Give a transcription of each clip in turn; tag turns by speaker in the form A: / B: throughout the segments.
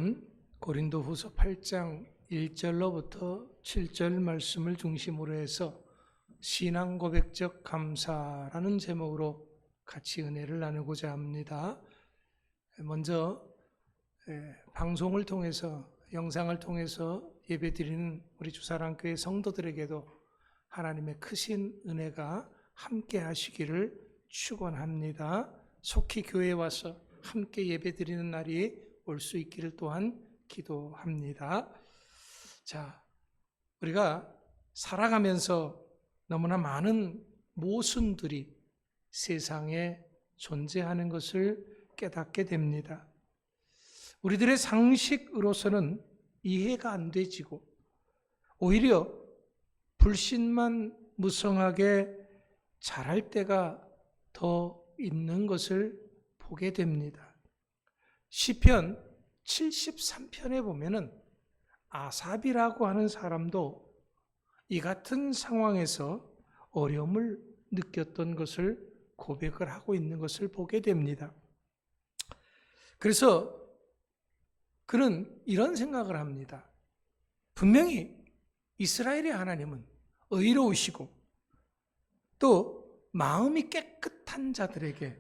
A: 오늘은 고린도후서 8장 1절로부터 7절 말씀을 중심으로 해서 신앙 고백적 감사라는 제목으로 같이 은혜를 나누고자 합니다. 먼저 방송을 통해서, 영상을 통해서 예배드리는 우리 주사랑교회 성도들에게도 하나님의 크신 은혜가 함께 하시기를 축원합니다. 속히 교회에 와서 함께 예배드리는 날이 올 수 있기를 또한 기도합니다. 자, 우리가 살아가면서 너무나 많은 모순들이 세상에 존재하는 것을 깨닫게 됩니다. 우리들의 상식으로서는 이해가 안 되지고 오히려 불신만 무성하게 자랄 때가 더 있는 것을 보게 됩니다. 시편 73편에 보면은 아삽이라고 하는 사람도 이 같은 상황에서 어려움을 느꼈던 것을 고백을 하고 있는 것을 보게 됩니다. 그래서 그는 이런 생각을 합니다. 분명히 이스라엘의 하나님은 의로우시고 또 마음이 깨끗한 자들에게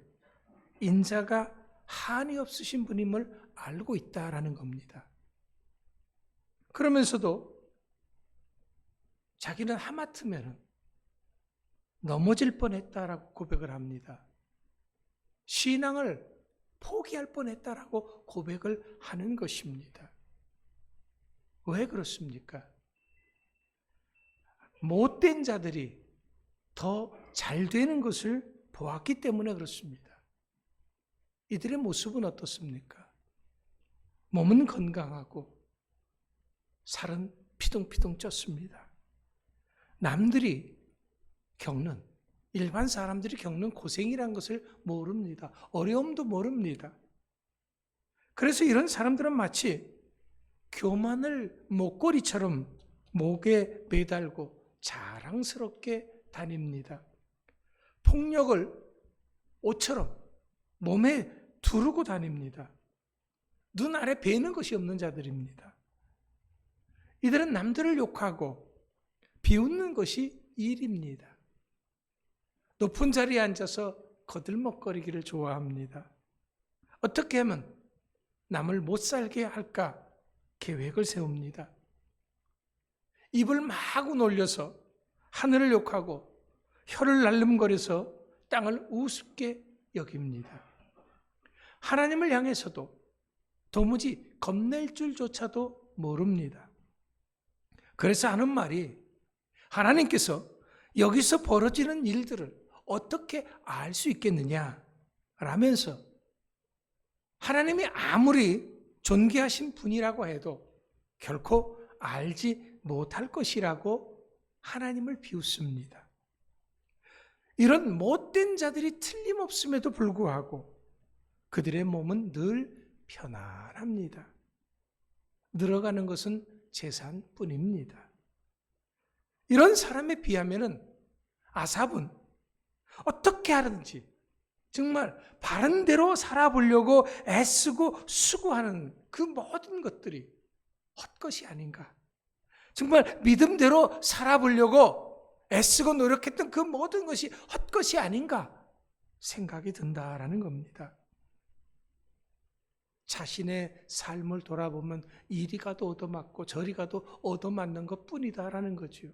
A: 인자가 한이 없으신 분임을 알고 있다라는 겁니다. 그러면서도 자기는 하마터면 넘어질 뻔했다라고 고백을 합니다. 신앙을 포기할 뻔했다라고 고백을 하는 것입니다. 왜 그렇습니까? 못된 자들이 더 잘 되는 것을 보았기 때문에 그렇습니다. 이들의 모습은 어떻습니까? 몸은 건강하고 살은 피둥피둥 쪘습니다. 남들이 겪는, 일반 사람들이 겪는 고생이란 것을 모릅니다. 어려움도 모릅니다. 그래서 이런 사람들은 마치 교만을 목걸이처럼 목에 매달고 자랑스럽게 다닙니다. 폭력을 옷처럼 몸에 두르고 다닙니다. 눈 아래 뵈는 것이 없는 자들입니다. 이들은 남들을 욕하고 비웃는 것이 일입니다. 높은 자리에 앉아서 거들먹거리기를 좋아합니다. 어떻게 하면 남을 못 살게 할까 계획을 세웁니다. 입을 마구 놀려서 하늘을 욕하고 혀를 날름거려서 땅을 우습게 여깁니다. 하나님을 향해서도 도무지 겁낼 줄조차도 모릅니다. 그래서 하는 말이 하나님께서 여기서 벌어지는 일들을 어떻게 알 수 있겠느냐 라면서 하나님이 아무리 존귀하신 분이라고 해도 결코 알지 못할 것이라고 하나님을 비웃습니다. 이런 못된 자들이 틀림없음에도 불구하고 그들의 몸은 늘 편안합니다. 늘어가는 것은 재산뿐입니다. 이런 사람에 비하면 아삽은 어떻게 하든지 정말 바른 대로 살아보려고 애쓰고 수고하는 그 모든 것들이 헛것이 아닌가. 정말 믿음대로 살아보려고 애쓰고 노력했던 그 모든 것이 헛것이 아닌가 생각이 든다라는 겁니다. 자신의 삶을 돌아보면 이리 가도 얻어맞고 저리 가도 얻어맞는 것뿐이다라는 거죠.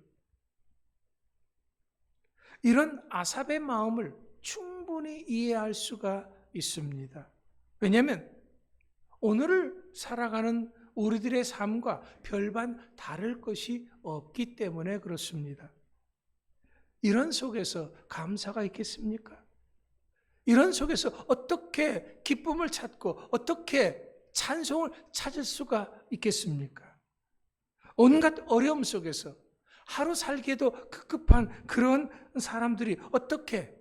A: 이런 아삽의 마음을 충분히 이해할 수가 있습니다. 왜냐하면 오늘을 살아가는 우리들의 삶과 별반 다를 것이 없기 때문에 그렇습니다. 이런 속에서 감사가 있겠습니까? 이런 속에서 어떻게 기쁨을 찾고 어떻게 찬송을 찾을 수가 있겠습니까? 온갖 어려움 속에서 하루 살기에도 급급한 그런 사람들이 어떻게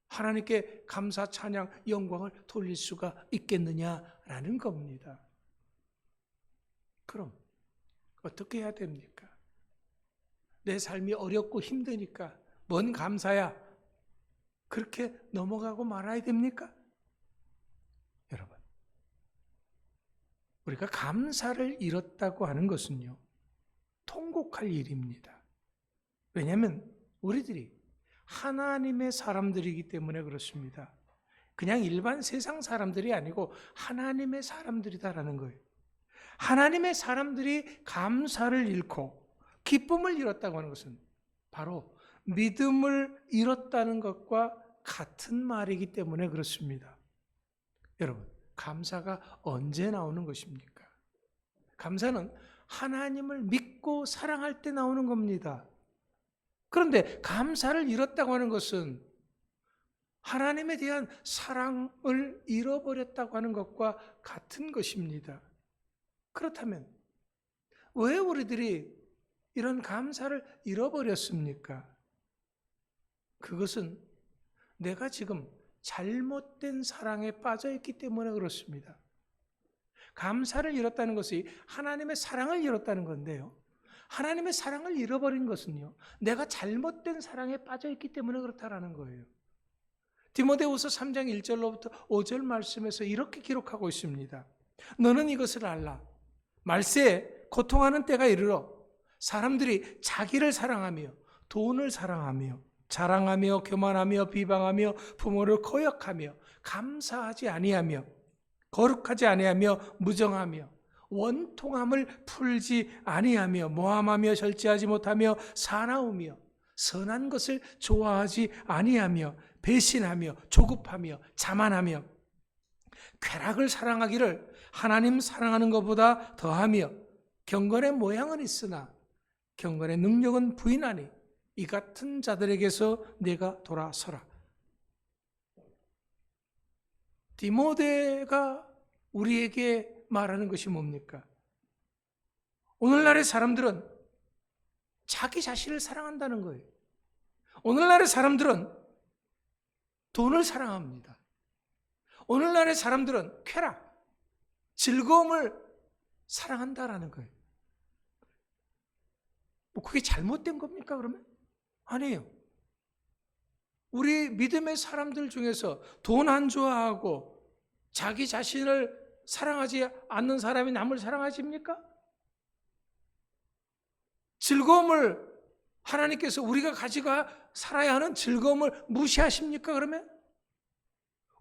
A: 하나님께 감사, 찬양, 영광을 돌릴 수가 있겠느냐라는 겁니다. 그럼 어떻게 해야 됩니까? 내 삶이 어렵고 힘드니까 뭔 감사야? 그렇게 넘어가고 말아야 됩니까? 여러분, 우리가 감사를 잃었다고 하는 것은요, 통곡할 일입니다. 왜냐하면 우리들이 하나님의 사람들이기 때문에 그렇습니다. 그냥 일반 세상 사람들이 아니고 하나님의 사람들이다라는 거예요. 하나님의 사람들이 감사를 잃고 기쁨을 잃었다고 하는 것은 바로 믿음을 잃었다는 것과 같은 말이기 때문에 그렇습니다. 여러분, 감사가 언제 나오는 것입니까? 감사는 하나님을 믿고 사랑할 때 나오는 겁니다. 그런데 감사를 잃었다고 하는 것은 하나님에 대한 사랑을 잃어버렸다고 하는 것과 같은 것입니다. 그렇다면 왜 우리들이 이런 감사를 잃어버렸습니까? 그것은 내가 지금 잘못된 사랑에 빠져 있기 때문에 그렇습니다. 감사를 잃었다는 것이 하나님의 사랑을 잃었다는 건데요. 하나님의 사랑을 잃어버린 것은요, 내가 잘못된 사랑에 빠져 있기 때문에 그렇다라는 거예요. 디모데후서 3장 1절로부터 5절 말씀에서 이렇게 기록하고 있습니다. 너는 이것을 알라. 말세에 고통하는 때가 이르러 사람들이 자기를 사랑하며 돈을 사랑하며 자랑하며 교만하며 비방하며 부모를 거역하며 감사하지 아니하며 거룩하지 아니하며 무정하며 원통함을 풀지 아니하며 모함하며 절제하지 못하며 사나우며 선한 것을 좋아하지 아니하며 배신하며 조급하며 자만하며 쾌락을 사랑하기를 하나님 사랑하는 것보다 더하며 경건의 모양은 있으나 경건의 능력은 부인하니 이 같은 자들에게서 내가 돌아서라. 디모데가 우리에게 말하는 것이 뭡니까? 오늘날의 사람들은 자기 자신을 사랑한다는 거예요. 오늘날의 사람들은 돈을 사랑합니다. 오늘날의 사람들은 쾌락, 즐거움을 사랑한다라는 거예요. 뭐 그게 잘못된 겁니까, 그러면? 아니에요. 우리 믿음의 사람들 중에서 돈 안 좋아하고 자기 자신을 사랑하지 않는 사람이 남을 사랑하십니까? 즐거움을 하나님께서 우리가 가지고 살아야 하는 즐거움을 무시하십니까, 그러면?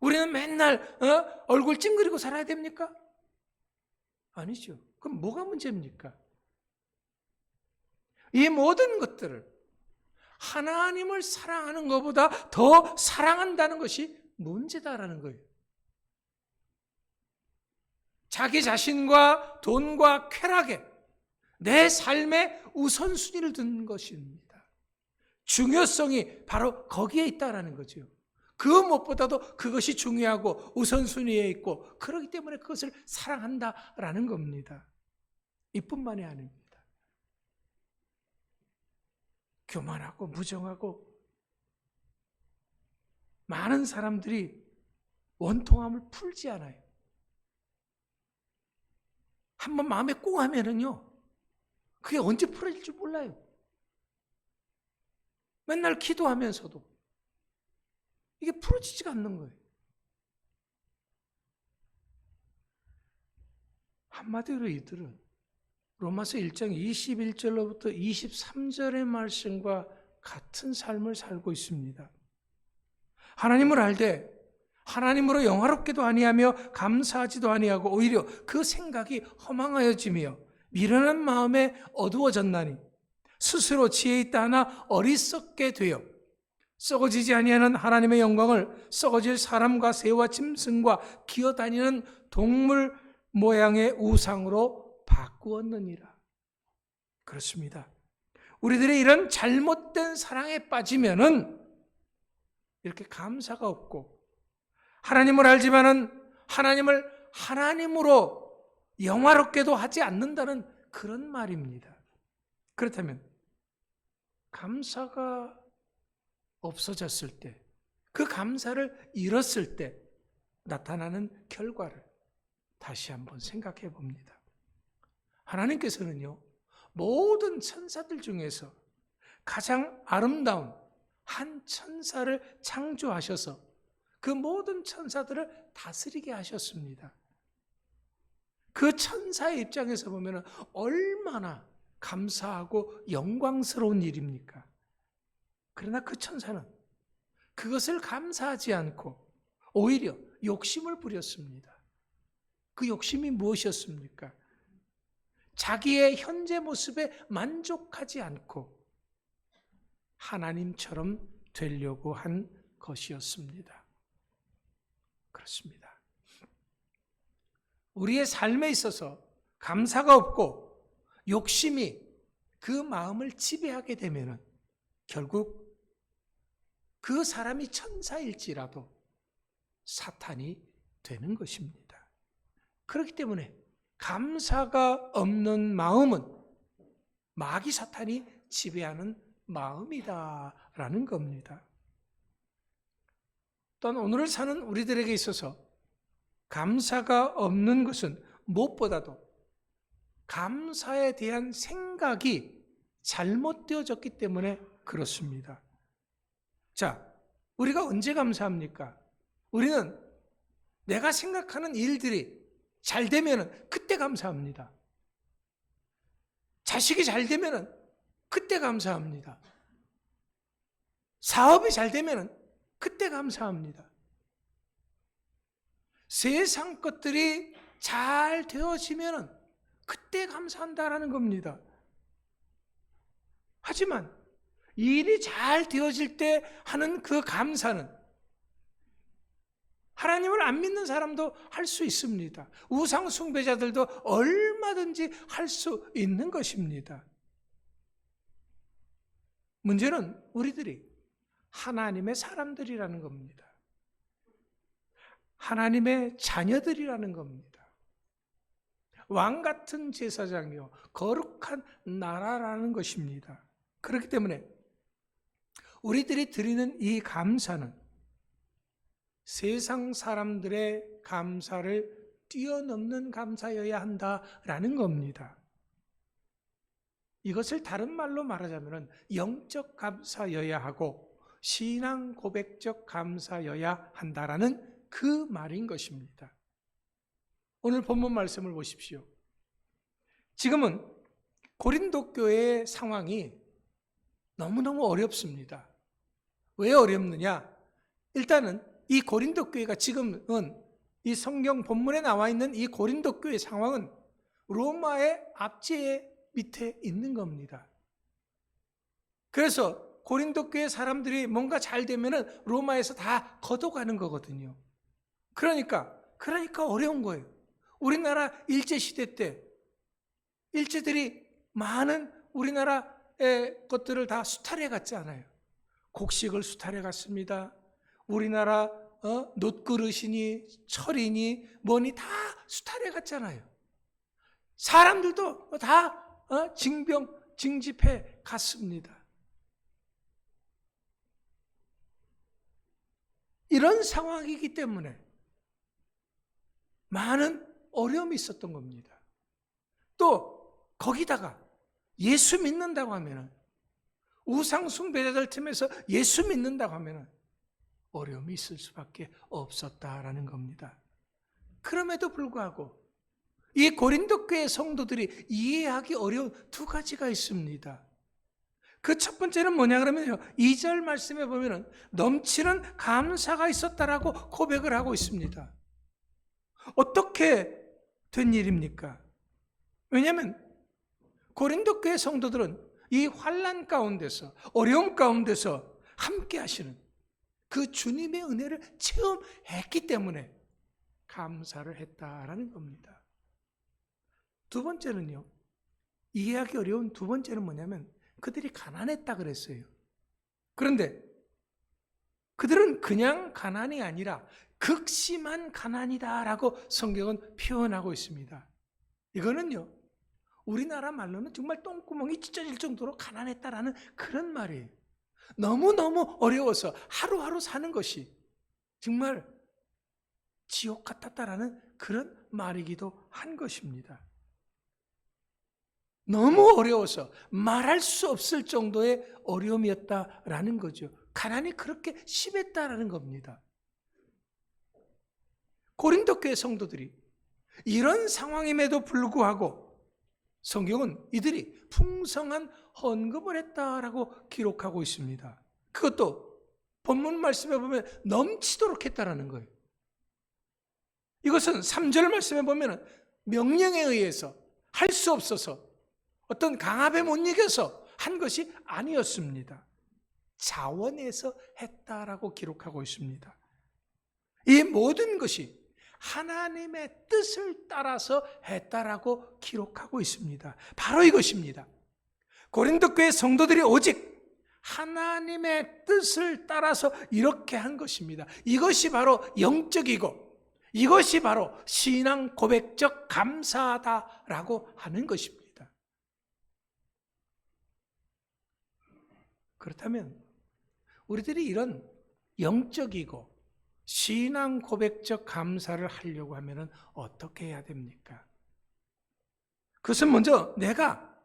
A: 우리는 맨날 얼굴 찡그리고 살아야 됩니까? 아니죠. 그럼 뭐가 문제입니까? 이 모든 것들을 하나님을 사랑하는 것보다 더 사랑한다는 것이 문제다라는 거예요. 자기 자신과 돈과 쾌락에 내 삶의 우선순위를 둔 것입니다. 중요성이 바로 거기에 있다라는 거죠. 그 무엇보다도 그것이 중요하고 우선순위에 있고 그렇기 때문에 그것을 사랑한다라는 겁니다. 이뿐만이 아닙니다. 교만하고 무정하고 많은 사람들이 원통함을 풀지 않아요. 한번 마음에 꽁 하면은요, 그게 언제 풀어질 줄 몰라요. 맨날 기도하면서도 이게 풀어지지가 않는 거예요. 한마디로 이들은 로마서 1장 21절로부터 23절의 말씀과 같은 삶을 살고 있습니다. 하나님을 알되 하나님으로 영화롭게도 아니하며 감사하지도 아니하고 오히려 그 생각이 허망하여지며 미련한 마음에 어두워졌나니 스스로 지혜 있다 하나 어리석게 되어 썩어지지 아니하는 하나님의 영광을 썩어질 사람과 새와 짐승과 기어다니는 동물 모양의 우상으로 바꾸었느니라. 그렇습니다. 우리들의 이런 잘못된 사랑에 빠지면은 이렇게 감사가 없고 하나님을 알지만은 하나님을 하나님으로 영화롭게도 하지 않는다는 그런 말입니다. 그렇다면 감사가 없어졌을 때, 그 감사를 잃었을 때 나타나는 결과를 다시 한번 생각해 봅니다. 하나님께서는요, 모든 천사들 중에서 가장 아름다운 한 천사를 창조하셔서 그 모든 천사들을 다스리게 하셨습니다. 그 천사의 입장에서 보면 얼마나 감사하고 영광스러운 일입니까? 그러나 그 천사는 그것을 감사하지 않고 오히려 욕심을 부렸습니다. 그 욕심이 무엇이었습니까? 자기의 현재 모습에 만족하지 않고 하나님처럼 되려고 한 것이었습니다. 그렇습니다. 우리의 삶에 있어서 감사가 없고 욕심이 그 마음을 지배하게 되면 결국 그 사람이 천사일지라도 사탄이 되는 것입니다. 그렇기 때문에 감사가 없는 마음은 마귀 사탄이 지배하는 마음이다라는 겁니다. 또한 오늘을 사는 우리들에게 있어서 감사가 없는 것은 무엇보다도 감사에 대한 생각이 잘못되어졌기 때문에 그렇습니다. 자, 우리가 언제 감사합니까? 우리는 내가 생각하는 일들이 잘 되면 그때 감사합니다. 자식이 잘 되면 그때 감사합니다. 사업이 잘 되면 그때 감사합니다. 세상 것들이 잘 되어지면 그때 감사한다라는 겁니다. 하지만 일이 잘 되어질 때 하는 그 감사는 하나님을 안 믿는 사람도 할 수 있습니다. 우상 숭배자들도 얼마든지 할 수 있는 것입니다. 문제는 우리들이 하나님의 사람들이라는 겁니다. 하나님의 자녀들이라는 겁니다. 왕 같은 제사장이요 거룩한 나라라는 것입니다. 그렇기 때문에 우리들이 드리는 이 감사는 세상 사람들의 감사를 뛰어넘는 감사여야 한다라는 겁니다. 이것을 다른 말로 말하자면 영적 감사여야 하고 신앙 고백적 감사여야 한다라는 그 말인 것입니다. 오늘 본문 말씀을 보십시오. 지금은 고린도 교회의 상황이 너무너무 어렵습니다. 왜 어렵느냐? 일단은 이 고린도 교회가 지금은 이 성경 본문에 나와 있는 이 고린도 교회 상황은 로마의 압제 밑에 있는 겁니다. 그래서 고린도 교회 사람들이 뭔가 잘 되면은 로마에서 다 걷어가는 거거든요. 그러니까 어려운 거예요. 우리나라 일제시대 때 일제들이 많은 우리나라의 것들을 다 수탈해 갔지 않아요. 곡식을 수탈해 갔습니다. 우리나라 놋그릇이니 철이니 뭐니 다 수탈해 갔잖아요. 사람들도 다 징집해 갔습니다. 이런 상황이기 때문에 많은 어려움이 있었던 겁니다. 또 거기다가 예수 믿는다고 하면 우상 숭배자들 틈에서 예수 믿는다고 하면 어려움이 있을 수밖에 없었다라는 겁니다. 그럼에도 불구하고 이 고린도 교회 성도들이 이해하기 어려운 두 가지가 있습니다. 그 첫 번째는 뭐냐 그러면요, 2절 말씀에 보면은 넘치는 감사가 있었다라고 고백을 하고 있습니다. 어떻게 된 일입니까? 왜냐하면 고린도 교회 성도들은 이 환난 가운데서 어려움 가운데서 함께 하시는 그 주님의 은혜를 체험했기 때문에 감사를 했다라는 겁니다. 두 번째는요, 이해하기 어려운 두 번째는 뭐냐면 그들이 가난했다 그랬어요. 그런데 그들은 그냥 가난이 아니라 극심한 가난이다라고 성경은 표현하고 있습니다. 이거는요, 우리나라 말로는 정말 똥구멍이 찢어질 정도로 가난했다라는 그런 말이에요. 너무너무 어려워서 하루하루 사는 것이 정말 지옥 같았다라는 그런 말이기도 한 것입니다. 너무 어려워서 말할 수 없을 정도의 어려움이었다라는 거죠. 가난이 그렇게 심했다라는 겁니다. 고린도 교회 성도들이 이런 상황임에도 불구하고 성경은 이들이 풍성한 헌금을 했다라고 기록하고 있습니다. 그것도 본문 말씀에 보면 넘치도록 했다라는 거예요. 이것은 3절 말씀에 보면 명령에 의해서 할 수 없어서 어떤 강압에 못 이겨서 한 것이 아니었습니다. 자원해서 했다라고 기록하고 있습니다. 이 모든 것이 하나님의 뜻을 따라서 했다라고 기록하고 있습니다. 바로 이것입니다. 고린도 교회 성도들이 오직 하나님의 뜻을 따라서 이렇게 한 것입니다. 이것이 바로 영적이고 이것이 바로 신앙 고백적 감사하다라고 하는 것입니다. 그렇다면 우리들이 이런 영적이고 신앙 고백적 감사를 하려고 하면 어떻게 해야 됩니까? 그것은 먼저 내가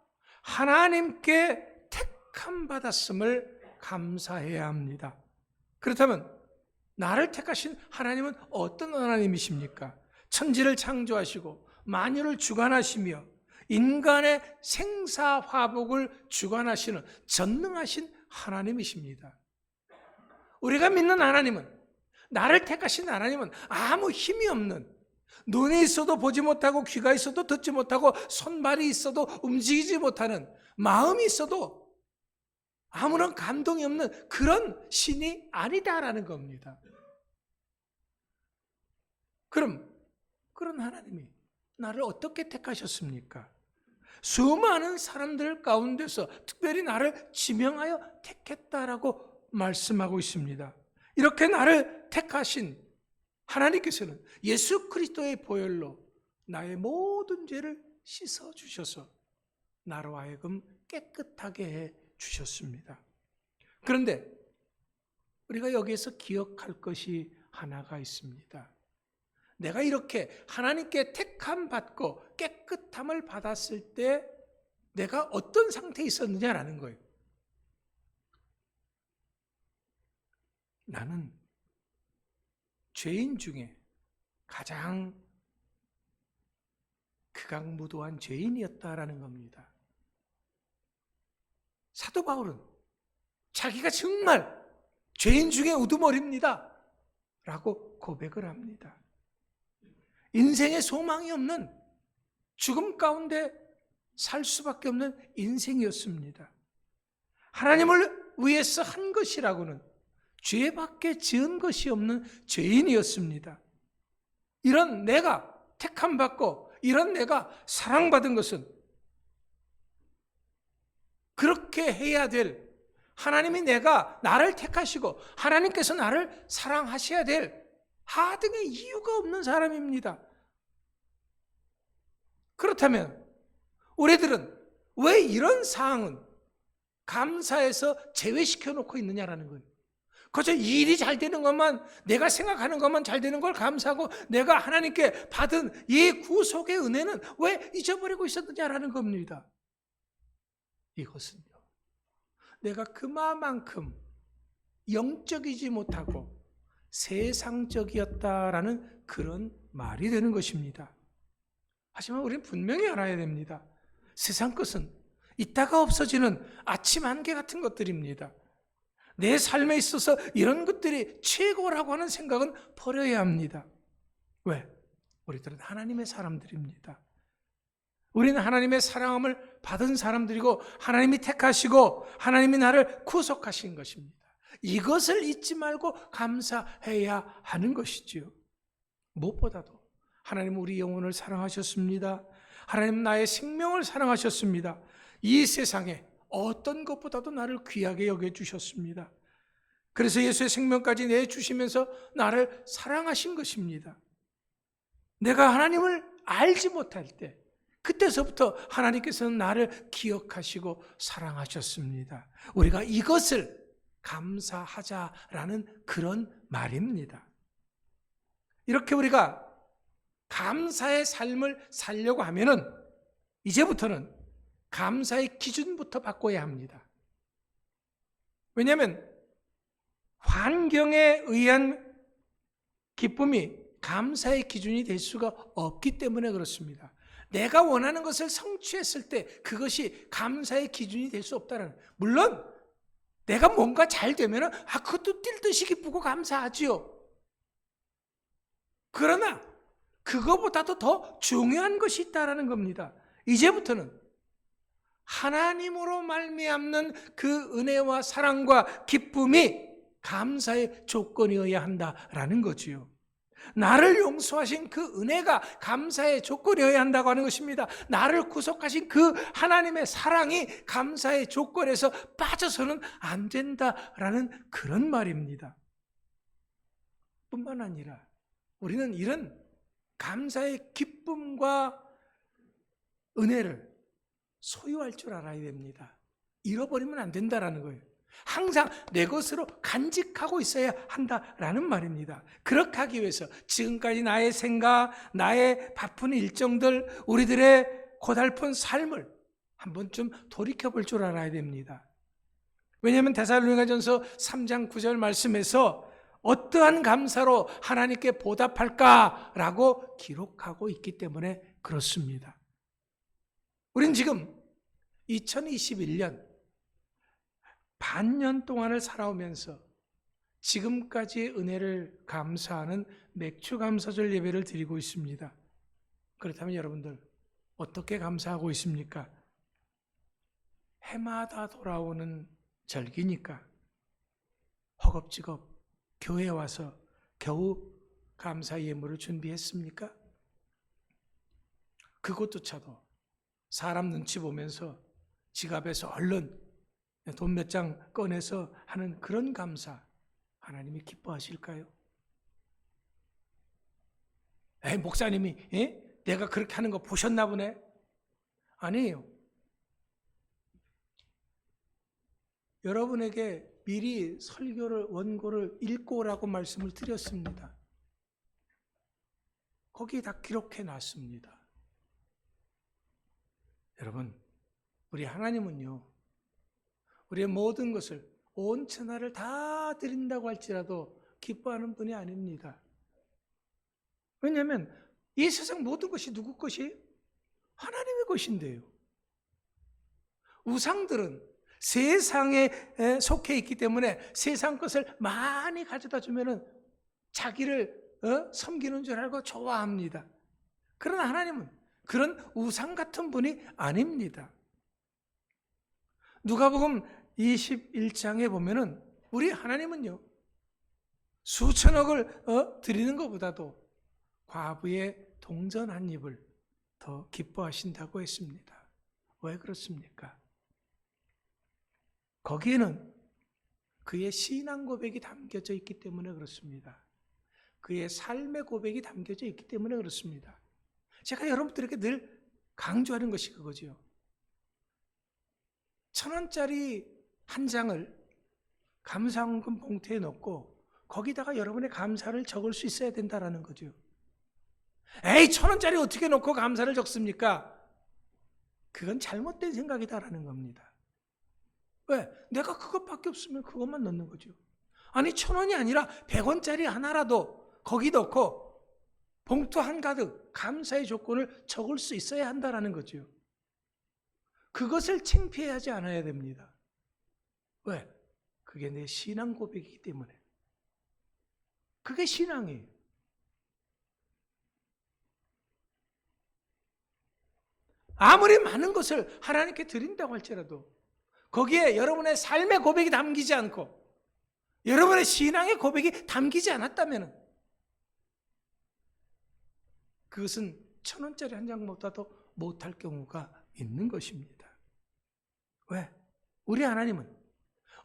A: 하나님께 택함 받았음을 감사해야 합니다. 그렇다면 나를 택하신 하나님은 어떤 하나님이십니까? 천지를 창조하시고 만유를 주관하시며 인간의 생사화복을 주관하시는 전능하신 하나님이십니다. 우리가 믿는 하나님은, 나를 택하신 하나님은 아무 힘이 없는, 눈이 있어도 보지 못하고 귀가 있어도 듣지 못하고 손발이 있어도 움직이지 못하는, 마음이 있어도 아무런 감동이 없는 그런 신이 아니다라는 겁니다. 그럼 그런 하나님이 나를 어떻게 택하셨습니까? 수많은 사람들 가운데서 특별히 나를 지명하여 택했다라고 말씀하고 있습니다. 이렇게 나를 택하신 하나님께서는 예수 그리스도의 보혈로 나의 모든 죄를 씻어주셔서 나로 하여금 깨끗하게 해 주셨습니다. 그런데 우리가 여기에서 기억할 것이 하나가 있습니다. 내가 이렇게 하나님께 택함 받고 깨끗함을 받았을 때 내가 어떤 상태에 있었느냐라는 거예요. 나는 죄인 중에 가장 극악무도한 죄인이었다라는 겁니다. 사도 바울은 자기가 정말 죄인 중에 우두머리입니다 라고 고백을 합니다. 인생에 소망이 없는, 죽음 가운데 살 수밖에 없는 인생이었습니다. 하나님을 위해서 한 것이라고는 죄밖에 지은 것이 없는 죄인이었습니다. 이런 내가 택함 받고 이런 내가 사랑받은 것은 그렇게 해야 될, 하나님이 나를 택하시고 하나님께서 나를 사랑하셔야 될 하등의 이유가 없는 사람입니다. 그렇다면 우리들은 왜 이런 사항은 감사해서 제외시켜 놓고 있느냐라는 거예요. 그저 일이 잘 되는 것만, 내가 생각하는 것만 잘 되는 걸 감사하고 내가 하나님께 받은 이 구속의 은혜는 왜 잊어버리고 있었느냐라는 겁니다. 이것은요, 내가 그만큼 영적이지 못하고 세상적이었다라는 그런 말이 되는 것입니다. 하지만 우리는 분명히 알아야 됩니다. 세상 것은 있다가 없어지는 아침 안개 같은 것들입니다. 내 삶에 있어서 이런 것들이 최고라고 하는 생각은 버려야 합니다. 왜? 우리들은 하나님의 사람들입니다. 우리는 하나님의 사랑함을 받은 사람들이고 하나님이 택하시고 하나님이 나를 구속하신 것입니다. 이것을 잊지 말고 감사해야 하는 것이지요. 무엇보다도 하나님 우리 영혼을 사랑하셨습니다. 하나님 나의 생명을 사랑하셨습니다. 이 세상에 어떤 것보다도 나를 귀하게 여겨주셨습니다. 그래서 예수의 생명까지 내주시면서 나를 사랑하신 것입니다. 내가 하나님을 알지 못할 때 그때서부터 하나님께서는 나를 기억하시고 사랑하셨습니다. 우리가 이것을 감사하자라는 그런 말입니다. 이렇게 우리가 감사의 삶을 살려고 하면은 이제부터는 감사의 기준부터 바꿔야 합니다. 왜냐하면 환경에 의한 기쁨이 감사의 기준이 될 수가 없기 때문에 그렇습니다. 내가 원하는 것을 성취했을 때 그것이 감사의 기준이 될 수 없다는, 물론 내가 뭔가 잘 되면 그것도 뛸 듯이 기쁘고 감사하지요. 그러나 그거보다도 더 중요한 것이 있다라는 겁니다. 이제부터는 하나님으로 말미암는 그 은혜와 사랑과 기쁨이 감사의 조건이어야 한다라는 거지요. 나를 용서하신 그 은혜가 감사의 조건이어야 한다고 하는 것입니다. 나를 구속하신 그 하나님의 사랑이 감사의 조건에서 빠져서는 안 된다라는 그런 말입니다. 뿐만 아니라 우리는 이런 감사의 기쁨과 은혜를 소유할 줄 알아야 됩니다. 잃어버리면 안 된다라는 거예요. 항상 내 것으로 간직하고 있어야 한다라는 말입니다. 그렇게 하기 위해서 지금까지 나의 생각, 나의 바쁜 일정들, 우리들의 고달픈 삶을 한 번쯤 돌이켜볼 줄 알아야 됩니다. 왜냐하면 데살로니가전서 3장 9절 말씀에서 어떠한 감사로 하나님께 보답할까라고 기록하고 있기 때문에 그렇습니다. 우린 지금 2021년 반년 동안을 살아오면서 지금까지의 은혜를 감사하는 맥주감사절 예배를 드리고 있습니다. 그렇다면 여러분들 어떻게 감사하고 있습니까? 해마다 돌아오는 절기니까 허겁지겁 교회에 와서 겨우 감사 예물을 준비했습니까? 그것조차도 사람 눈치 보면서 지갑에서 얼른 돈 몇 장 꺼내서 하는 그런 감사, 하나님이 기뻐하실까요? 목사님이 내가 그렇게 하는 거 보셨나 보네? 아니에요. 여러분에게 미리 설교를, 원고를 읽고 오라고 말씀을 드렸습니다. 거기에 다 기록해 놨습니다. 여러분, 우리 하나님은요, 우리의 모든 것을, 온 천하를 다 드린다고 할지라도 기뻐하는 분이 아닙니다. 왜냐하면 이 세상 모든 것이 누구 것이? 하나님의 것인데요. 우상들은 세상에 속해 있기 때문에 세상 것을 많이 가져다 주면은 자기를 섬기는 줄 알고 좋아합니다. 그러나 하나님은 그런 우상 같은 분이 아닙니다. 누가복음 21장에 보면은 우리 하나님은요, 수천억을 드리는 것보다도 과부의 동전 한 입을 더 기뻐하신다고 했습니다. 왜 그렇습니까? 거기에는 그의 신앙 고백이 담겨져 있기 때문에 그렇습니다. 그의 삶의 고백이 담겨져 있기 때문에 그렇습니다. 제가 여러분들에게 늘 강조하는 것이 그거죠. 1,000원짜리 한 장을 감사헌금 봉투에 넣고 거기다가 여러분의 감사를 적을 수 있어야 된다는 거죠. 1,000원짜리 어떻게 넣고 감사를 적습니까? 그건 잘못된 생각이다라는 겁니다. 왜? 내가 그것밖에 없으면 그것만 넣는 거죠. 아니 1,000원이 아니라 100원짜리 하나라도 거기 넣고 봉투 한가득 감사의 조건을 적을 수 있어야 한다는 거죠. 그것을 창피해하지 않아야 됩니다. 왜? 그게 내 신앙 고백이기 때문에. 그게 신앙이에요. 아무리 많은 것을 하나님께 드린다고 할지라도 거기에 여러분의 삶의 고백이 담기지 않고 여러분의 신앙의 고백이 담기지 않았다면 그것은 1,000원짜리 한 장보다도 못할 경우가 있는 것입니다. 왜? 우리 하나님은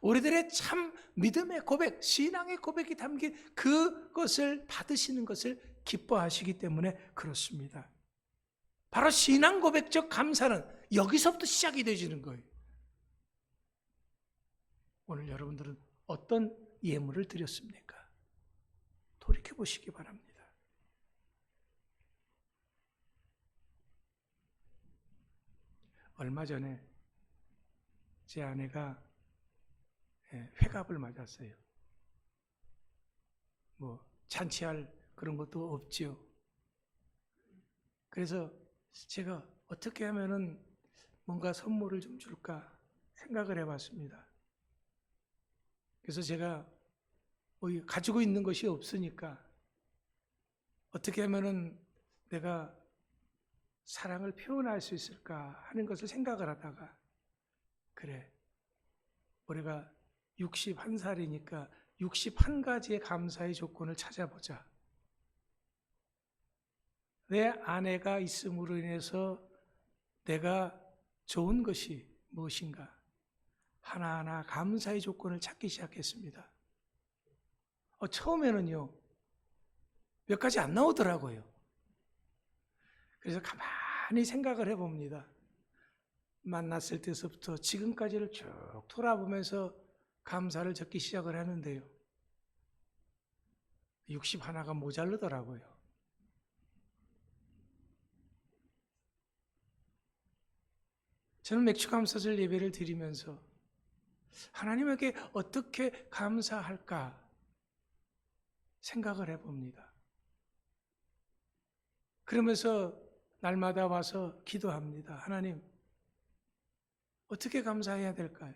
A: 우리들의 참 믿음의 고백, 신앙의 고백이 담긴 그것을 받으시는 것을 기뻐하시기 때문에 그렇습니다. 바로 신앙 고백적 감사는 여기서부터 시작이 되어지는 거예요. 오늘 여러분들은 어떤 예물을 드렸습니까? 돌이켜보시기 바랍니다. 얼마 전에 제 아내가 회갑을 맞았어요. 잔치할 그런 것도 없지요. 그래서 제가 어떻게 하면은 뭔가 선물을 좀 줄까 생각을 해봤습니다. 그래서 제가 가지고 있는 것이 없으니까 어떻게 하면은 내가 사랑을 표현할 수 있을까 하는 것을 생각을 하다가, 그래, 우리가 61살이니까 61가지의 감사의 조건을 찾아보자. 내 아내가 있음으로 인해서 내가 좋은 것이 무엇인가? 하나하나 감사의 조건을 찾기 시작했습니다. 처음에는요, 몇 가지 안 나오더라고요. 그래서 가만히 생각을 해봅니다. 만났을 때서부터 지금까지를 쭉 돌아보면서 감사를 적기 시작을 하는데요. 61가 모자르더라고요. 저는 맥주감사절 예배를 드리면서 하나님에게 어떻게 감사할까 생각을 해봅니다. 그러면서 날마다 와서 기도합니다. 하나님, 어떻게 감사해야 될까요?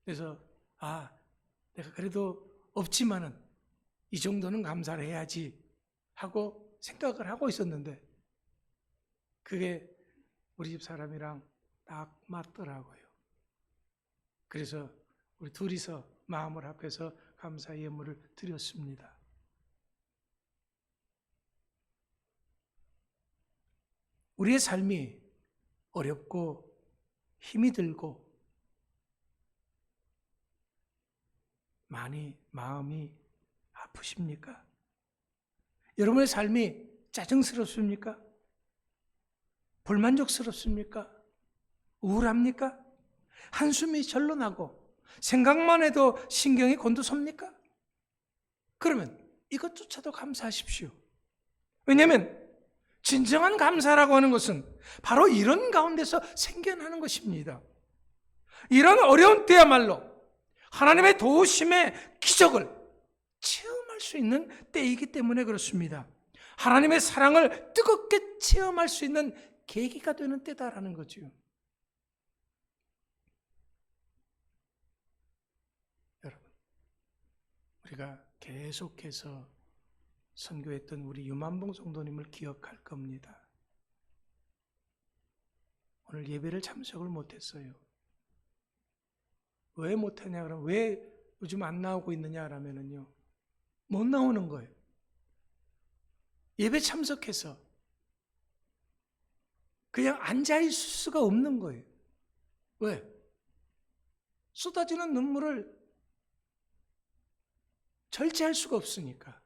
A: 그래서 내가 그래도 없지만은 이 정도는 감사를 해야지 하고 생각을 하고 있었는데 그게 우리 집 사람이랑 딱 맞더라고요. 그래서 우리 둘이서 마음을 합해서 감사의 예물을 드렸습니다. 우리의 삶이 어렵고 힘이 들고 많이 마음이 아프십니까? 여러분의 삶이 짜증스럽습니까? 불만족스럽습니까? 우울합니까? 한숨이 절로 나고 생각만 해도 신경이 곤두섭니까? 그러면 이것조차도 감사하십시오. 왜냐하면 진정한 감사라고 하는 것은 바로 이런 가운데서 생겨나는 것입니다. 이런 어려운 때야말로 하나님의 도우심의 기적을 체험할 수 있는 때이기 때문에 그렇습니다. 하나님의 사랑을 뜨겁게 체험할 수 있는 계기가 되는 때다라는 거죠. 여러분, 우리가 계속해서 선교했던 우리 유만봉 성도님을 기억할 겁니다. 오늘 예배를 참석을 못했어요. 왜 못하냐 그러면 왜 요즘 안 나오고 있느냐라면요, 못 나오는 거예요. 예배 참석해서 그냥 앉아있을 수가 없는 거예요. 왜? 쏟아지는 눈물을 절제할 수가 없으니까.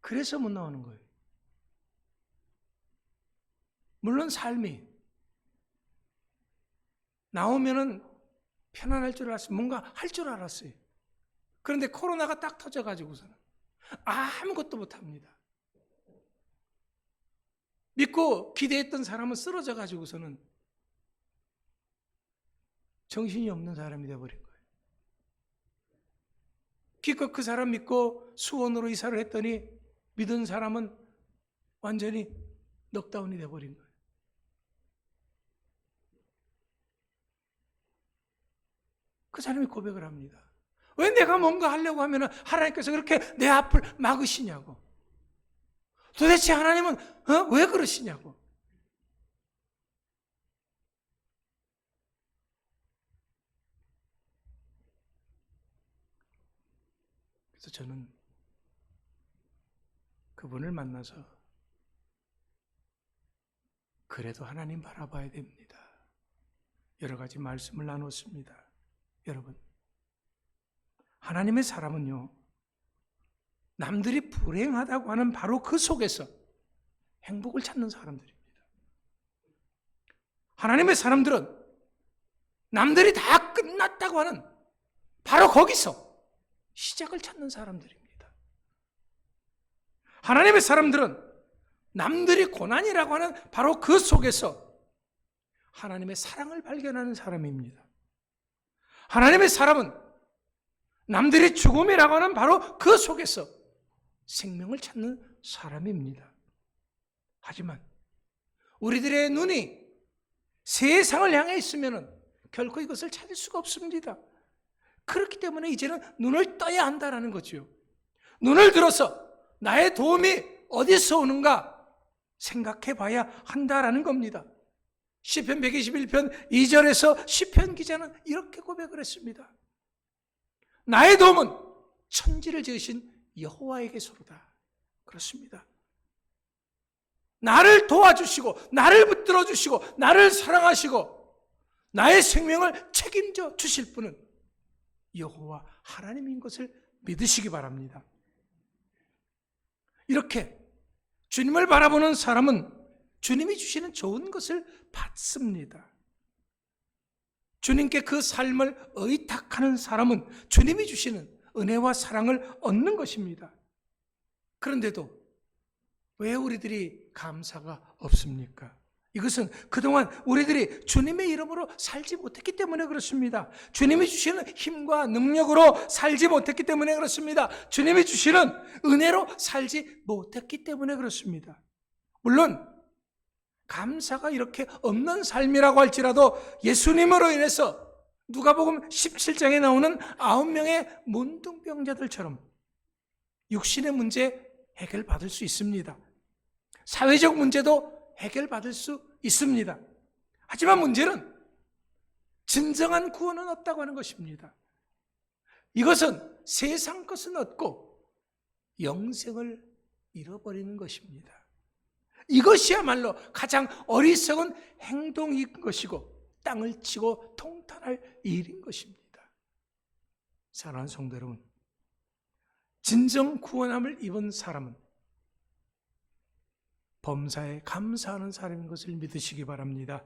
A: 그래서 못 나오는 거예요. 물론 삶이 나오면은 편안할 줄 알았어요. 뭔가 할 줄 알았어요. 그런데 코로나가 딱 터져가지고서는 아무것도 못합니다. 믿고 기대했던 사람은 쓰러져 가지고서는 정신이 없는 사람이 되어버린 거예요. 기껏 그 사람 믿고 수원으로 이사를 했더니 믿은 사람은 완전히 넉다운이 되어버린 거예요. 그 사람이 고백을 합니다. 왜 내가 뭔가 하려고 하면 하나님께서 그렇게 내 앞을 막으시냐고. 도대체 하나님은 왜 그러시냐고. 그래서 저는 그분을 만나서 그래도 하나님 바라봐야 됩니다. 여러 가지 말씀을 나눴습니다. 여러분, 하나님의 사람은요, 남들이 불행하다고 하는 바로 그 속에서 행복을 찾는 사람들입니다. 하나님의 사람들은 남들이 다 끝났다고 하는 바로 거기서 시작을 찾는 사람들입니다. 하나님의 사람들은 남들이 고난이라고 하는 바로 그 속에서 하나님의 사랑을 발견하는 사람입니다. 하나님의 사람은 남들이 죽음이라고 하는 바로 그 속에서 생명을 찾는 사람입니다. 하지만 우리들의 눈이 세상을 향해 있으면 결코 이것을 찾을 수가 없습니다. 그렇기 때문에 이제는 눈을 떠야 한다는 거죠. 눈을 들어서 나의 도움이 어디서 오는가 생각해 봐야 한다는 겁니다. 시편 121편 2절에서 시편 기자는 이렇게 고백을 했습니다. 나의 도움은 천지를 지으신 여호와에게서로다. 그렇습니다. 나를 도와주시고 나를 붙들어 주시고 나를 사랑하시고 나의 생명을 책임져 주실 분은 여호와 하나님인 것을 믿으시기 바랍니다. 이렇게 주님을 바라보는 사람은 주님이 주시는 좋은 것을 받습니다. 주님께 그 삶을 의탁하는 사람은 주님이 주시는 은혜와 사랑을 얻는 것입니다. 그런데도 왜 우리들이 감사가 없습니까? 이것은 그동안 우리들이 주님의 이름으로 살지 못했기 때문에 그렇습니다. 주님이 주시는 힘과 능력으로 살지 못했기 때문에 그렇습니다. 주님이 주시는 은혜로 살지 못했기 때문에 그렇습니다. 물론 감사가 이렇게 없는 삶이라고 할지라도 예수님으로 인해서 누가복음 17장에 나오는 9명의 문둥병자들처럼 육신의 문제 해결받을 수 있습니다. 사회적 문제도 해결받을 수 있습니다. 하지만 문제는 진정한 구원은 없다고 하는 것입니다. 이것은 세상 것은 얻고 영생을 잃어버리는 것입니다. 이것이야말로 가장 어리석은 행동인 것이고 땅을 치고 통탄할 일인 것입니다. 사랑하는 성도 여러분, 진정 구원함을 입은 사람은 범사에 감사하는 사람인 것을 믿으시기 바랍니다.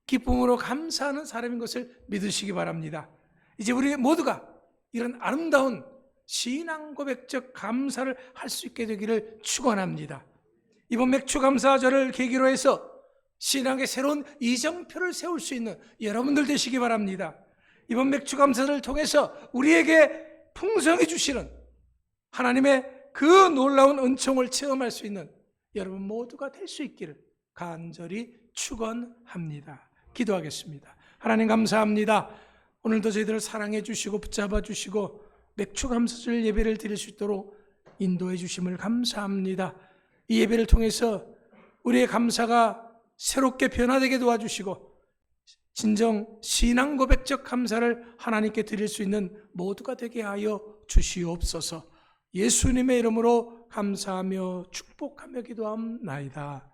A: 기쁨으로 감사하는 사람인 것을 믿으시기 바랍니다. 이제 우리 모두가 이런 아름다운 신앙 고백적 감사를 할 수 있게 되기를 축원합니다. 이번 맥주감사절을 계기로 해서 신앙의 새로운 이정표를 세울 수 있는 여러분들 되시기 바랍니다. 이번 맥주감사를 통해서 우리에게 풍성히 주시는 하나님의 그 놀라운 은총을 체험할 수 있는 여러분 모두가 될 수 있기를 간절히 축원합니다. 기도하겠습니다. 하나님 감사합니다. 오늘도 저희들을 사랑해 주시고 붙잡아 주시고 맥주감사절 예배를 드릴 수 있도록 인도해 주심을 감사합니다. 이 예배를 통해서 우리의 감사가 새롭게 변화되게 도와주시고 진정 신앙 고백적 감사를 하나님께 드릴 수 있는 모두가 되게 하여 주시옵소서. 예수님의 이름으로 감사하며 축복하며 기도함나이다.